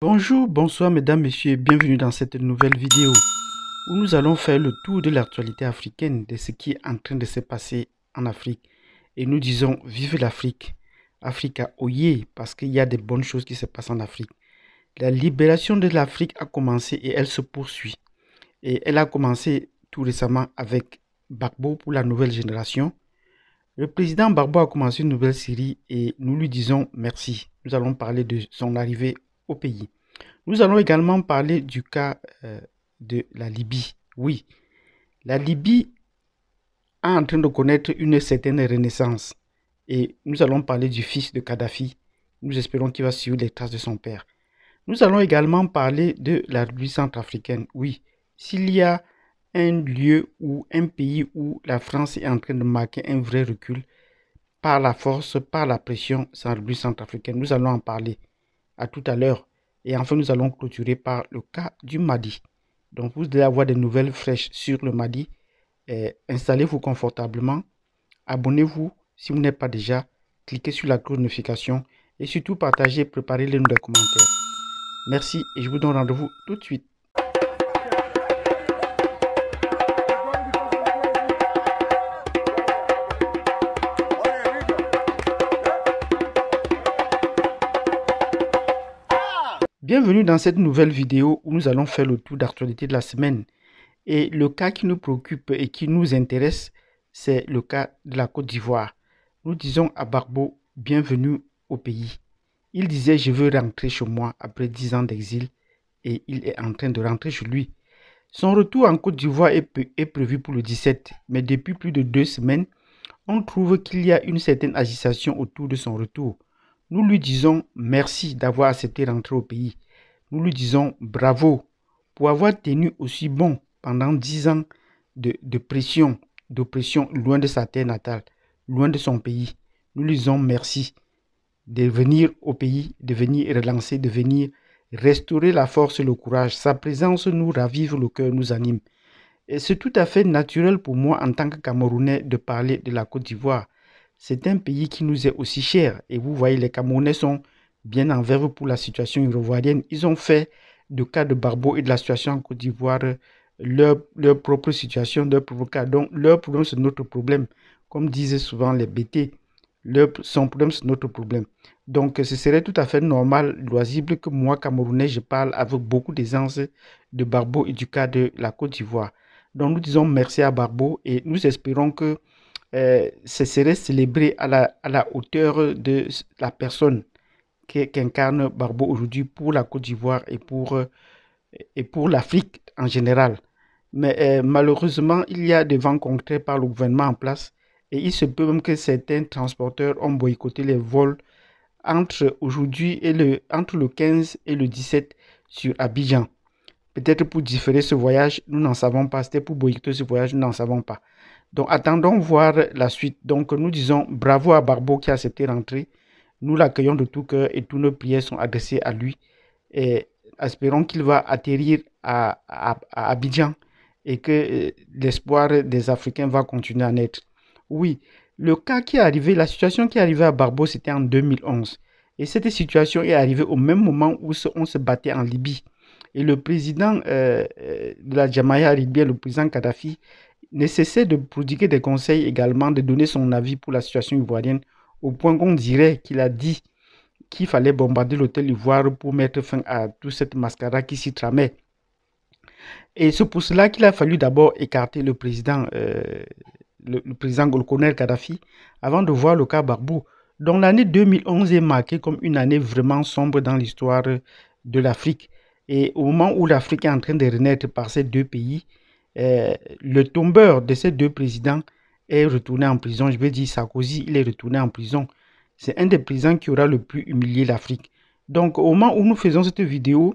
Bonjour, bonsoir mesdames, messieurs, et bienvenue dans cette nouvelle vidéo où nous allons faire le tour de l'actualité africaine, de ce qui est en train de se passer en Afrique. Et nous disons vive l'Afrique, Africa Oye, parce qu'il y a des bonnes choses qui se passent en Afrique. La libération de l'Afrique a commencé et elle se poursuit. Et elle a commencé tout récemment avec Gbagbo pour la nouvelle génération. Le président Gbagbo a commencé une nouvelle série et nous lui disons merci. Nous allons parler de son arrivée au pays. Nous allons également parler du cas de la Libye. Oui, la Libye est en train de connaître une certaine renaissance. Et nous allons parler du fils de Kadhafi. Nous espérons qu'il va suivre les traces de son père. Nous allons également parler de la République centrafricaine. Oui, s'il y a un lieu ou un pays où la France est en train de marquer un vrai recul par la force, par la pression, c'est la République centrafricaine. Nous allons en parler. À tout à l'heure. Et enfin, nous allons clôturer par le cas du Mali. Donc, vous devez avoir des nouvelles fraîches sur le Mali. Installez-vous confortablement. Abonnez-vous si vous n'êtes pas déjà. Cliquez sur la cloche de notification. Et surtout, partagez, préparez-les dans les commentaires. Merci et je vous donne rendez-vous tout de suite. Bienvenue dans cette nouvelle vidéo où nous allons faire le tour d'actualité de la semaine. Et le cas qui nous préoccupe et qui nous intéresse, c'est le cas de la Côte d'Ivoire. Nous disons à Gbagbo, bienvenue au pays. Il disait, je veux rentrer chez moi après 10 ans d'exil et il est en train de rentrer chez lui. Son retour en Côte d'Ivoire est prévu pour le 17, mais depuis plus de 2 semaines, on trouve qu'il y a une certaine agitation autour de son retour. Nous lui disons merci d'avoir accepté d'entrer au pays. Nous lui disons bravo pour avoir tenu aussi bon pendant 10 ans de pression, d'oppression loin de sa terre natale, loin de son pays. Nous lui disons merci de venir au pays, de venir relancer, de venir restaurer la force et le courage. Sa présence nous ravive le cœur, nous anime. Et c'est tout à fait naturel pour moi en tant que Camerounais de parler de la Côte d'Ivoire. C'est un pays qui nous est aussi cher. Et vous voyez, les Camerounais sont bien en verve pour la situation ivoirienne. Ils ont fait du cas de Gbagbo et de la situation en Côte d'Ivoire leur propre situation, leur propre cas. Donc, leur problème, c'est notre problème. Comme disaient souvent les BT, son problème, c'est notre problème. Donc, ce serait tout à fait normal, loisible que moi, Camerounais, je parle avec beaucoup d'aisance de Gbagbo et du cas de la Côte d'Ivoire. Donc, nous disons merci à Gbagbo et nous espérons que ce serait célébré à la hauteur de la personne qu'incarne Gbagbo aujourd'hui pour la Côte d'Ivoire et pour l'Afrique en général. Mais malheureusement, il y a des vents contraires par le gouvernement en place et il se peut même que certains transporteurs ont boycotté les vols entre aujourd'hui et entre le 15 et le 17 sur Abidjan. Peut-être pour différer ce voyage, nous n'en savons pas. C'était pour boycotter ce voyage, nous n'en savons pas. Donc, attendons voir la suite. Donc, nous disons bravo à Gbagbo qui a accepté d'entrer. Nous l'accueillons de tout cœur et toutes nos prières sont adressées à lui. Et espérons qu'il va atterrir à Abidjan et que l'espoir des Africains va continuer à naître. Oui, le cas qui est arrivé, la situation qui est arrivée à Gbagbo, c'était en 2011. Et cette situation est arrivée au même moment où on se battait en Libye. Et le président de la Jamaïa libyenne, le président Kadhafi, ne cessait de prodiguer des conseils également, de donner son avis pour la situation ivoirienne, au point qu'on dirait qu'il a dit qu'il fallait bombarder l'hôtel Ivoire pour mettre fin à toute cette mascarade qui s'y tramait. Et c'est pour cela qu'il a fallu d'abord écarter le président, le colonel Kadhafi, avant de voir le cas Gbagbo. Donc l'année 2011 est marquée comme une année vraiment sombre dans l'histoire de l'Afrique. Et au moment où l'Afrique est en train de renaître par ces deux pays, le tombeur de ces deux présidents est retourné en prison. Je veux dire, Sarkozy, il est retourné en prison. C'est un des présidents qui aura le plus humilié l'Afrique. Donc, au moment où nous faisons cette vidéo,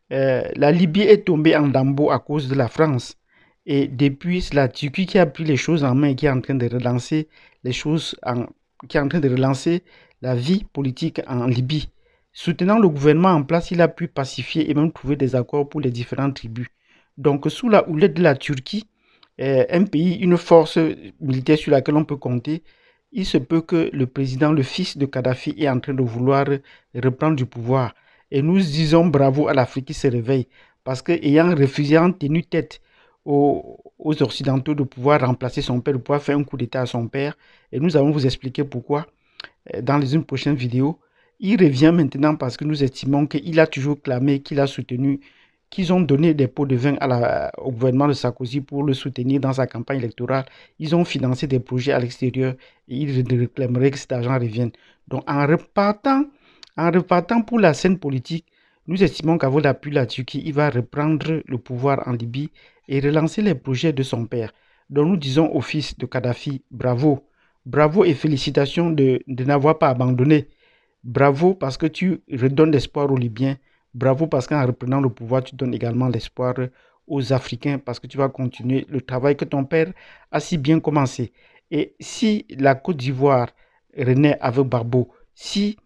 la Libye est tombée en lambeaux à cause de la France. Et depuis, c'est la Turquie qui a pris les choses en main et qui est en train de relancer les choses, qui est en train de relancer la vie politique en Libye. Soutenant le gouvernement en place, il a pu pacifier et même trouver des accords pour les différentes tribus. Donc, sous la houlette de la Turquie, un pays, une force militaire sur laquelle on peut compter, il se peut que le président, le fils de Kadhafi, est en train de vouloir reprendre du pouvoir. Et nous disons bravo à l'Afrique qui se réveille. Parce qu'ayant refusé, ayant tenu tête aux Occidentaux de pouvoir remplacer son père, de pouvoir faire un coup d'État à son père, et nous allons vous expliquer pourquoi dans une prochaine vidéo. Il revient maintenant parce que nous estimons qu'il a toujours clamé, qu'il a soutenu, qu'ils ont donné des pots de vin au gouvernement de Sarkozy pour le soutenir dans sa campagne électorale. Ils ont financé des projets à l'extérieur et ils réclameraient que cet argent revienne. Donc en repartant pour la scène politique, nous estimons qu'avec l'appui de la Turquie, il va reprendre le pouvoir en Libye et relancer les projets de son père. Donc nous disons au fils de Kadhafi, bravo. Bravo et félicitations de n'avoir pas abandonné. Bravo parce que tu redonnes l'espoir aux Libyens. Bravo parce qu'en reprenant le pouvoir, tu donnes également l'espoir aux Africains parce que tu vas continuer le travail que ton père a si bien commencé. Et si la Côte d'Ivoire renaît avec Barbeau, si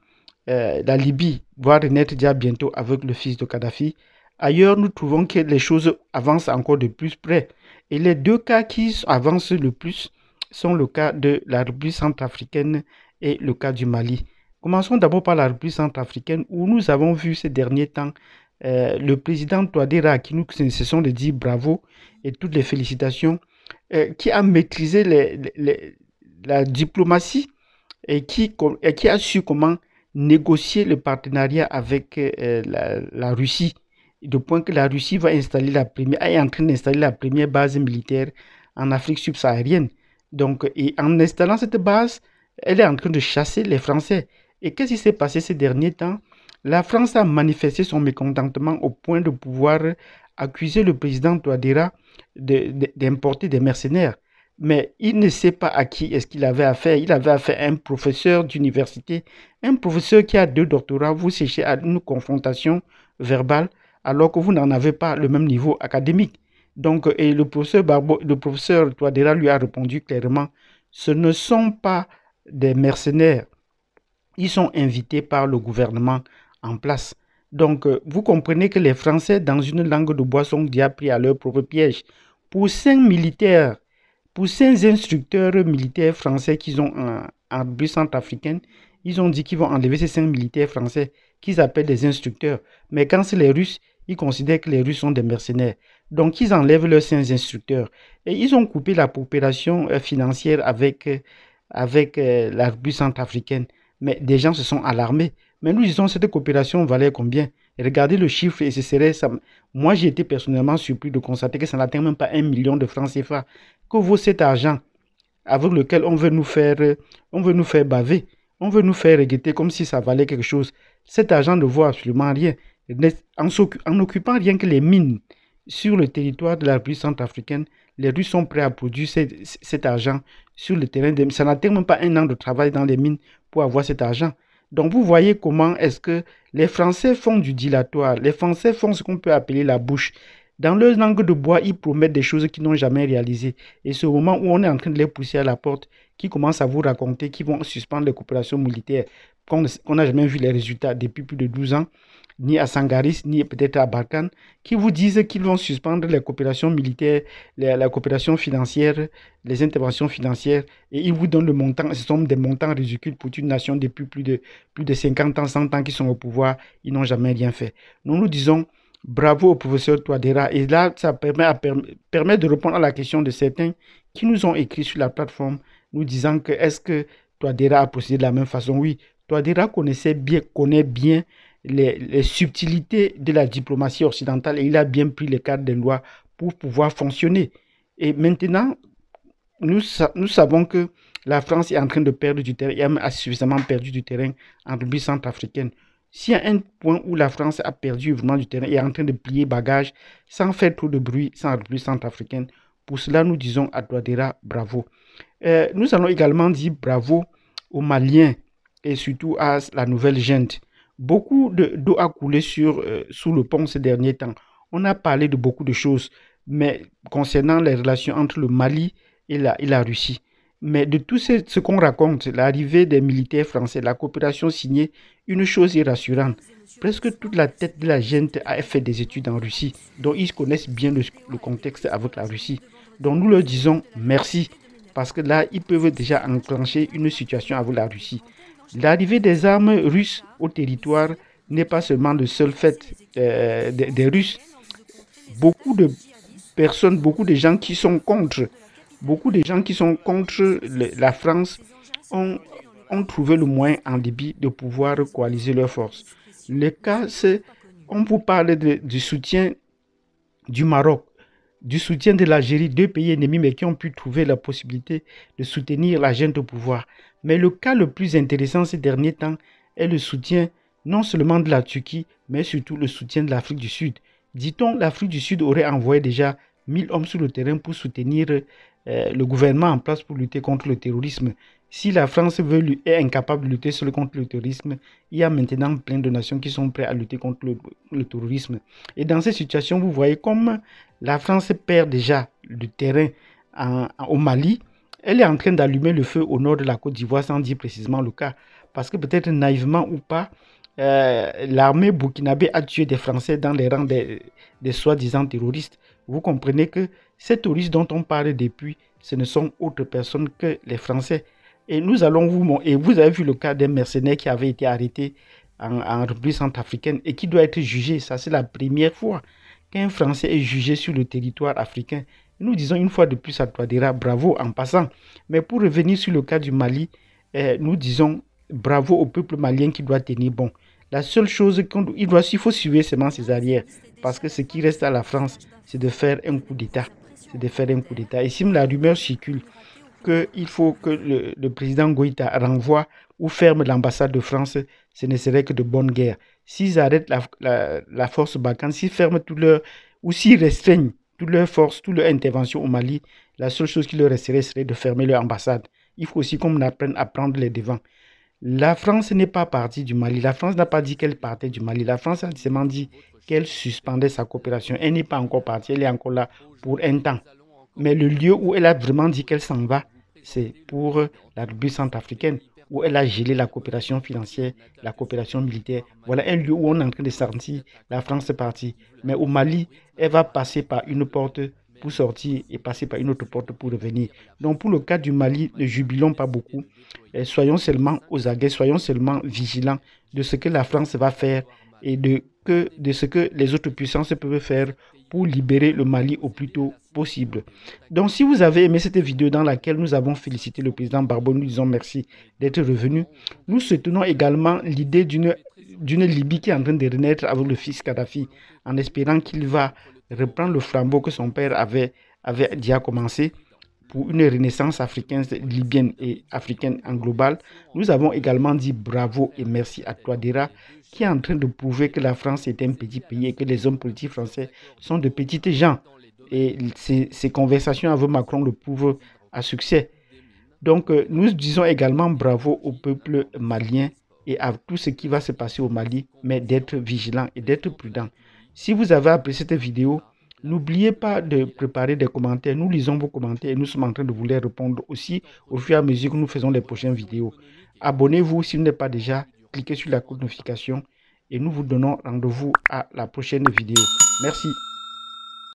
la Libye va renaître déjà bientôt avec le fils de Kadhafi, ailleurs nous trouvons que les choses avancent encore de plus près. Et les deux cas qui avancent le plus sont le cas de la République centrafricaine et le cas du Mali. Commençons d'abord par la République centrafricaine où nous avons vu ces derniers temps le président Touadéra qui nous cessons de dire bravo et toutes les félicitations, qui a maîtrisé la diplomatie et qui a su comment négocier le partenariat avec la Russie, de point que la Russie est en train d'installer la première base militaire en Afrique subsaharienne. Donc, et en installant cette base, elle est en train de chasser les Français. Et qu'est-ce qui s'est passé ces derniers temps? La France a manifesté son mécontentement au point de pouvoir accuser le président Touadéra d'importer des mercenaires. Mais il ne sait pas à qui est-ce qu'il avait affaire. Il avait affaire à un professeur d'université, un professeur qui a 2 doctorats. Vous cherchez à une confrontation verbale alors que vous n'en avez pas le même niveau académique. Donc, et le professeur Touadéra lui a répondu clairement, ce ne sont pas des mercenaires. Ils sont invités par le gouvernement en place. Donc, vous comprenez que les Français, dans une langue de bois, sont déjà pris à leur propre piège. Pour 5 militaires, pour 5 instructeurs militaires français qu'ils ont en République centrafricaine, ils ont dit qu'ils vont enlever ces 5 militaires français qu'ils appellent des instructeurs. Mais quand c'est les Russes, ils considèrent que les Russes sont des mercenaires. Donc, ils enlèvent leurs 5 instructeurs. Et ils ont coupé la coopération financière avec la République centrafricaine. Mais des gens se sont alarmés. Mais nous disons, cette coopération valait combien? Et regardez le chiffre et ce serait ça. Moi, j'ai été personnellement surpris de constater que ça n'atteint même pas 1 million de francs CFA. Que vaut cet argent avec lequel on veut nous faire baver, on veut nous faire regretter comme si ça valait quelque chose. Cet argent ne vaut absolument rien. En occupant rien que les mines sur le territoire de la République centrafricaine, les Russes sont prêts à produire cet argent sur le terrain. Ça n'atteint même pas 1 an de travail dans les mines pour avoir cet argent. Donc vous voyez comment est-ce que les Français font du dilatoire. Les Français font ce qu'on peut appeler la bouche. Dans leur langue de bois, ils promettent des choses qu'ils n'ont jamais réalisées. Et c'est au moment où on est en train de les pousser à la porte qu'ils commencent à vous raconter qu'ils vont suspendre les coopérations militaires, qu'on n'a jamais vu les résultats depuis plus de 12 ans, ni à Sangaris, ni peut-être à Barkhane, qui vous disent qu'ils vont suspendre les coopérations militaires, la coopération financière, les interventions financières, et ils vous donnent le montant, ce sont des montants ridicules pour une nation depuis plus de 50 ans, 100 ans qu'ils sont au pouvoir, ils n'ont jamais rien fait. Nous disons bravo au professeur Touadéra, et là, ça permet de répondre à la question de certains qui nous ont écrit sur la plateforme, nous disant que est-ce que Touadéra a procédé de la même façon? Oui, Touadéra connaît bien les subtilités de la diplomatie occidentale et il a bien pris les cadres des lois pour pouvoir fonctionner. Et maintenant, nous savons que la France est en train de perdre du terrain, et a suffisamment perdu du terrain en République centrafricaine. S'il y a un point où la France a perdu vraiment du terrain et est en train de plier bagages sans faire trop de bruit sans République centrafricaine, pour cela nous disons à Touadéra bravo. Nous allons également dire bravo aux Maliens et surtout à la nouvelle junte. Beaucoup d'eau a coulé sous le pont ces derniers temps. On a parlé de beaucoup de choses, mais concernant les relations entre le Mali et la Russie. Mais de tout ce qu'on raconte, l'arrivée des militaires français, la coopération signée, une chose est rassurante. Presque toute la tête de la junte a fait des études en Russie, donc ils connaissent bien le contexte avec la Russie. Donc nous leur disons merci, parce que là, ils peuvent déjà enclencher une situation avec la Russie. L'arrivée des armes russes au territoire n'est pas seulement le seul fait des Russes. Beaucoup de personnes, beaucoup de gens qui sont contre, la France ont, ont trouvé le moyen en Libye de pouvoir coaliser leurs forces. Le cas, c'est, on vous parle du soutien du Maroc, du soutien de l'Algérie, deux pays ennemis, mais qui ont pu trouver la possibilité de soutenir la junte au pouvoir. Mais le cas le plus intéressant ces derniers temps est le soutien non seulement de la Turquie, mais surtout le soutien de l'Afrique du Sud. Dit-on, l'Afrique du Sud aurait envoyé déjà 1000 hommes sur le terrain pour soutenir le gouvernement en place pour lutter contre le terrorisme. Si la France est incapable de lutter seule contre le terrorisme, il y a maintenant plein de nations qui sont prêtes à lutter contre le terrorisme. Et dans ces situations, vous voyez comme la France perd déjà du terrain au Mali. Elle est en train d'allumer le feu au nord de la Côte d'Ivoire sans dire précisément le cas. Parce que peut-être naïvement ou pas, l'armée burkinabé a tué des Français dans les rangs des soi-disant terroristes. Vous comprenez que ces terroristes dont on parle depuis, ce ne sont autres personnes que les Français. Et nous allons vous avez vu le cas d'un mercenaire qui avait été arrêté en République centrafricaine et qui doit être jugé. Ça, c'est la première fois qu'un Français est jugé sur le territoire africain. Nous disons une fois de plus à Touadéra, bravo en passant. Mais pour revenir sur le cas du Mali, nous disons bravo au peuple malien qui doit tenir bon. La seule chose il faut suivre seulement ses arrières. Parce que ce qui reste à la France, c'est de faire un coup d'État. Et si la rumeur circule qu'il faut que le président Goïta renvoie ou ferme l'ambassade de France, ce ne serait que de bonne guerre. S'ils arrêtent la force Barkhane, s'ils ferment ou s'ils restreignent toutes leurs forces, toute leur intervention au Mali, la seule chose qui leur resterait serait de fermer leur ambassade. Il faut aussi qu'on apprenne à prendre les devants. La France n'est pas partie du Mali. La France n'a pas dit qu'elle partait du Mali. La France a seulement dit qu'elle suspendait sa coopération. Elle n'est pas encore partie, elle est encore là pour un temps. Mais le lieu où elle a vraiment dit qu'elle s'en va, c'est pour la République centrafricaine, où elle a gelé la coopération financière, la coopération militaire. Voilà un lieu où on est en train de sentir la France est partie. Mais au Mali, elle va passer par une porte pour sortir et passer par une autre porte pour revenir. Donc pour le cas du Mali, ne jubilons pas beaucoup. Soyons seulement aux aguets, soyons seulement vigilants de ce que la France va faire et de ce que les autres puissances peuvent faire pour libérer le Mali au plus tôt possible. Donc si vous avez aimé cette vidéo dans laquelle nous avons félicité le président Gbagbo, nous disons merci d'être revenu. Nous soutenons également l'idée d'une Libye qui est en train de renaître avec le fils Kadhafi, en espérant qu'il va reprendre le flambeau que son père avait déjà commencé pour une renaissance africaine, libyenne et africaine en global. Nous avons également dit bravo et merci à Touadéra, qui est en train de prouver que la France est un petit pays et que les hommes politiques français sont de petites gens. Et ces conversations avec Macron le prouvent à succès. Donc, nous disons également bravo au peuple malien et à tout ce qui va se passer au Mali, mais d'être vigilant et d'être prudent. Si vous avez apprécié cette vidéo, n'oubliez pas de préparer des commentaires. Nous lisons vos commentaires et nous sommes en train de vous les répondre aussi au fur et à mesure que nous faisons les prochaines vidéos. Abonnez-vous si vous n'êtes pas déjà, cliquez sur la cloche de notification et nous vous donnons rendez-vous à la prochaine vidéo. Merci.